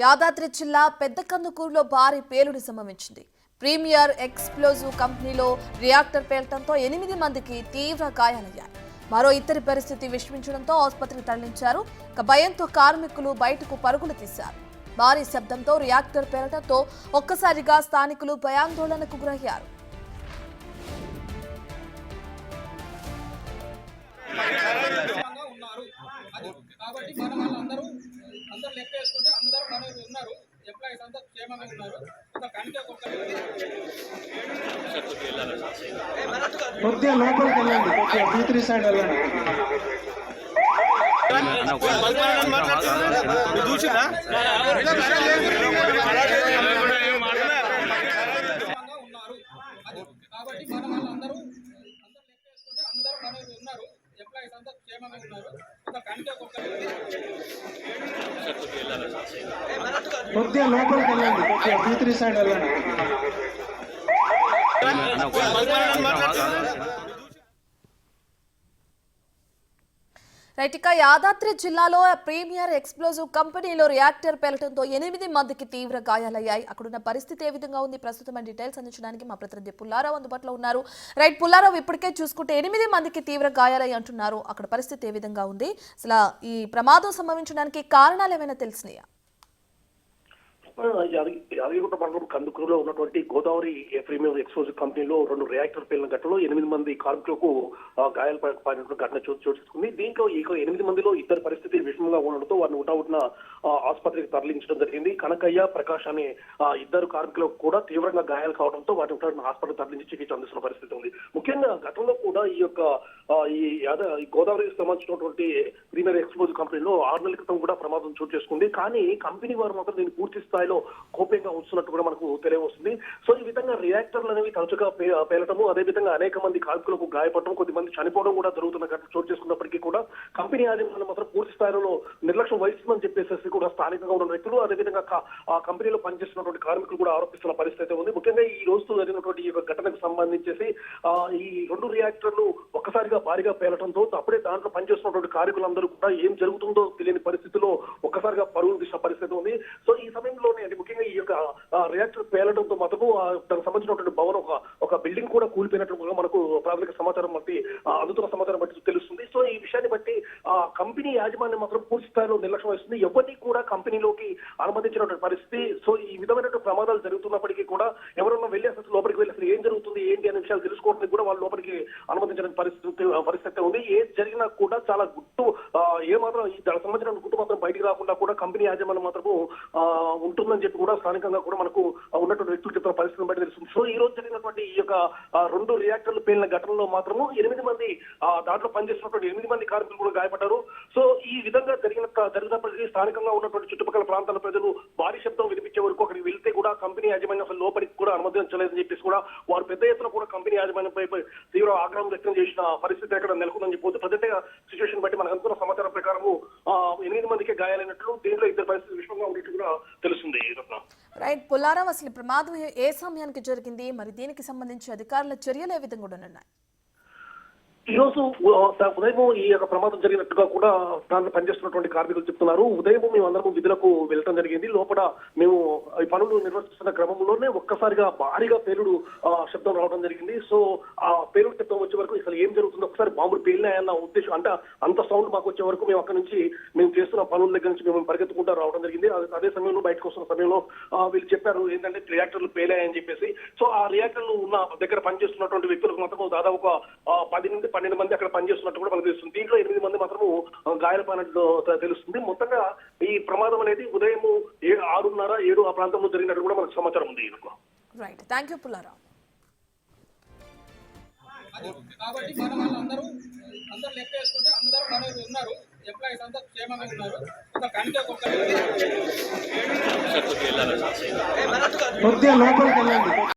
యాదాద్రి జిల్లా పెద్దకందుకూరులో భారీ పేలుడు సంభవించింది. ప్రీమియర్ ఎక్స్ప్లోజివ్ కంపెనీలో రియాక్టర్ పేలటంతో 8 మందికి తీవ్ర గాయాలయ్యాయి. మరో ఇద్దరి పరిస్థితి విషమించడంతో ఆసుపత్రికి తరలించారు. భయంతో కార్మికులు బయటకు పరుగులు తీశారు. భారీ శబ్దంతో రియాక్టర్ పేలటంతో ఒక్కసారిగా స్థానికులు భయాందోళనకు గురయ్యారు. కొద్దిగా లోపలికి వెళ్ళండి, కొద్దిగా B3 సైడ్ వెళ్ళండి. కొద్దిగా లోపలికి వెళ్ళండి, కొద్దిగా B3 సైడ్ వెళ్ళండి. రైట్, ఇక యాదాద్రి జిల్లాలో ప్రీమియర్ ఎక్స్ప్లోజివ్ కంపెనీలో రియాక్టర్ పేలటంతో 8 మందికి తీవ్ర గాయాలయ్యాయి. అక్కడున్న పరిస్థితి ఏ విధంగా ఉంది, ప్రస్తుతం డీటెయిల్స్ అందించడానికి మా ప్రతినిధి పుల్లారావు అందుబాటులో ఉన్నారు. రైట్ పుల్లారావు, ఇప్పటికే చూసుకుంటే 8 మందికి తీవ్ర గాయాలయ్యి అంటున్నారు. అక్కడ పరిస్థితి ఏ విధంగా ఉంది, అసలు ఈ ప్రమాదం సంభవించడానికి కారణాలు ఏమైనా తెలిసినాయా? యాదగిరిగుట్ట మండలం కందుకూరులో ఉన్నటువంటి గోదావరి ప్రీమియం ఎక్స్ప్లోజివ్ కంపెనీలో 2 రియాక్టర్ పేలిన ఘటనలో 8 మంది కార్మికులకు గాయాలు పడినటువంటి ఘటన చోటు చేసుకుంది. దీంట్లో ఈ 8 మందిలో ఇద్దరు పరిస్థితి విషమంగా ఉండడంతో వారిని ఉటావుటిన ఆసుపత్రికి తరలించడం జరిగింది. కనకయ్య, ప్రకాష్ అనే ఇద్దరు కార్మికులకు కూడా తీవ్రంగా గాయాలు కావడంతో వారిని ఉటావుటిన హాస్పిటల్ తరలించి చికిత్స అందిస్తున్న పరిస్థితి ఉంది. ముఖ్యంగా గతంలో కూడా ఈ గోదావరికి సంబంధించినటువంటి ప్రీమియర్ ఎక్స్ప్లోజివ్ కంపెనీలో 6 నెలల క్రితం కూడా ప్రమాదం చోటు చేసుకుంది. కానీ కంపెనీ వారు మాత్రం దీన్ని పూర్తి స్థాయిలో కోపంగా ఉంచుతున్నట్టు కూడా మనకు తెలియవస్తుంది. సో ఈ విధంగా రియాక్టర్లు అనేవి తరచుగా పేలటము, అదేవిధంగా అనేక మంది కార్మికులకు గాయపడటం, కొద్దిమంది చనిపోవడం కూడా జరుగుతున్న ఘటన చోటు చేసుకున్నప్పటికీ కూడా కంపెనీ యాజమాన్యం మాత్రం పూర్తి స్థాయిలో నిర్లక్ష్యం వహిస్తుందని చెప్పేసి కూడా స్థానికంగా ఉన్న వ్యక్తులు, అదేవిధంగా ఆ కంపెనీలో పనిచేస్తున్నటువంటి కార్మికులు కూడా ఆరోపిస్తున్న పరిస్థితి ఉంది. ముఖ్యంగా ఈ రోజు జరిగినటువంటి ఈ ఘటనకు సంబంధించేసి ఈ 2 రియాక్టర్లు ఒక్కసారిగా భారీగా పేలటంతో అప్పుడే దాంట్లో పనిచేస్తున్నటువంటి కార్మికులందరూ కూడా ఏం జరుగుతుందో తెలియని పరిస్థితిలో ఒక్కసారిగా పరుగులు తీసిన పరిస్థితి ఉంది. సో ఈ సమయంలో ముఖ్యంగా ఈ రియాక్టర్ పేలడంతో మాత్రము దానికి సంబంధించినటువంటి భవనం ఒక బిల్డింగ్ కూడా కూలిపోయినట్లుగా మనకు ప్రాథమిక సమాచారం బట్టి అందుతున్న సమాచారం బట్టి తెలుస్తుంది. సో ఈ విషయాన్ని బట్టి కంపెనీ యాజమాన్యం మాత్రం పూర్తి స్థాయిలో నిర్లక్ష్యం వహిస్తుంది. ఎవరిని కూడా కంపెనీలోకి అనుమతించినటువంటి పరిస్థితి. సో ఈ విధమైన ప్రమాదాలు జరుగుతున్నప్పటికీ కూడా ఎవరన్నా వెళ్ళి అసలు లోపలికి వెళ్ళి అసలు ఏం జరుగుతుంది ఏంటి అనే విషయాలు తెలుసుకోవడానికి కూడా వాళ్ళు లోపలికి అనుమతించిన పరిస్థితి ఉంది. ఏది జరిగినా కూడా చాలా గుట్టు ఏమాత్రం దానికి సంబంధించిన గుట్టు మాత్రం బయటికి రాకుండా కూడా కంపెనీ యాజమాన్యం మాత్రము ఉంటుందని చెప్పి కూడా స్థానికంగా కూడా మనకు ఉన్నటువంటి వ్యక్తులు చెప్తున్న పరిస్థితిని బట్టి తెలుస్తుంది. సో ఈ రోజు జరిగినటువంటి ఈ 2 రియాక్టర్లు పేలిన ఘటనలో మాత్రము 8 మంది దాంట్లో పనిచేస్తున్నటువంటి 8 మంది కార్మికులు కూడా గాయపడ్డారు. సో ఈ విధంగా జరిగినప్పటికీ స్థానికంగా ఉన్నటువంటి చుట్టుపక్కల ప్రాంతాల ప్రజలు భారీ శబ్దం వినిపించే వరకు అక్కడికి వెళ్తే కూడా కంపెనీ యాజమాన్యం అసలు లోపలికి కూడా అనుమతించలేదని చెప్పేసి కూడా వారు పెద్ద ఎత్తున కూడా కంపెనీ యాజమాన్యంపై తీవ్ర ఆగ్రహం వ్యక్తం చేసిన పరిస్థితి అక్కడ నెలకొందని చెప్పి ప్రజెంట్ సిచ్యువేషన్ బట్టి మనకు అనుకున్న సమాచారం ప్రకారము 8 మందికి గాయాలైనట్లు, దీంట్లో ఇద్దరు పరిస్థితి విషమంగా ఉన్నట్టు కూడా తెలుస్తుంది. రైట్ పుల్లారావు, అసలు ప్రమాదం ఏ సమయానికి జరిగింది, మరి దీనికి సంబంధించి అధికారుల చర్యలు ఏ విధంగా ఉన్నాయి? ఈ రోజు ఉదయం ఈ ప్రమాదం జరిగినట్టుగా కూడా దాంట్లో పనిచేస్తున్నటువంటి కార్మికులు చెప్తున్నారు. ఉదయం మేము అందరం విధులకు వెళ్ళడం జరిగింది. లోపల మేము ఈ పనులు నిర్వర్తిస్తున్న క్రమంలోనే ఒక్కసారిగా భారీగా పేలుడు శబ్దం రావడం జరిగింది. సో ఆ పేలుడు శబ్దం వచ్చే వరకు అసలు ఏం జరుగుతుందో ఒకసారి బాంబులు పేలినాయన్న ఉద్దేశం, అంటే అంత సౌండ్ మాకు వచ్చే వరకు మేము అక్కడి నుంచి మేము చేస్తున్న పనుల దగ్గర నుంచి మేము పరిగెత్తుకుంటూ రావడం జరిగింది. అదే సమయంలో బయటకు వస్తున్న సమయంలో వీళ్ళు చెప్పారు ఏంటంటే రియాక్టర్లు పేలాయని చెప్పేసి. సో ఆ రియాక్టర్లు ఉన్న దగ్గర పనిచేస్తున్నటువంటి వ్యక్తులకు మాత్రం దాదాపు 10 నుండి 12 మంది అక్కడ పనిచేస్తున్నట్టు కూడా మనకు తెలుస్తుంది. దీంట్లో 8 మంది మాత్రము గాయాలపడినట్లు తెలుస్తుంది. మొత్తంగా ఈ ప్రమాదం అనేది ఉదయం 6:30, 7 ఆ ప్రాంతంలో జరిగినట్టు కూడా మనకు సమాచారం ఉంది. Right, thank you Pullarao. కాబట్టి అందరూ లెక్క వేసుకుంటే అందరూ మనోళ్ళు ఉన్నారు, ఎంప్లాయీస్ అంతా క్షేమంగా ఉన్నారు. కొద్దిగా లోపలికి వెళ్ళండి.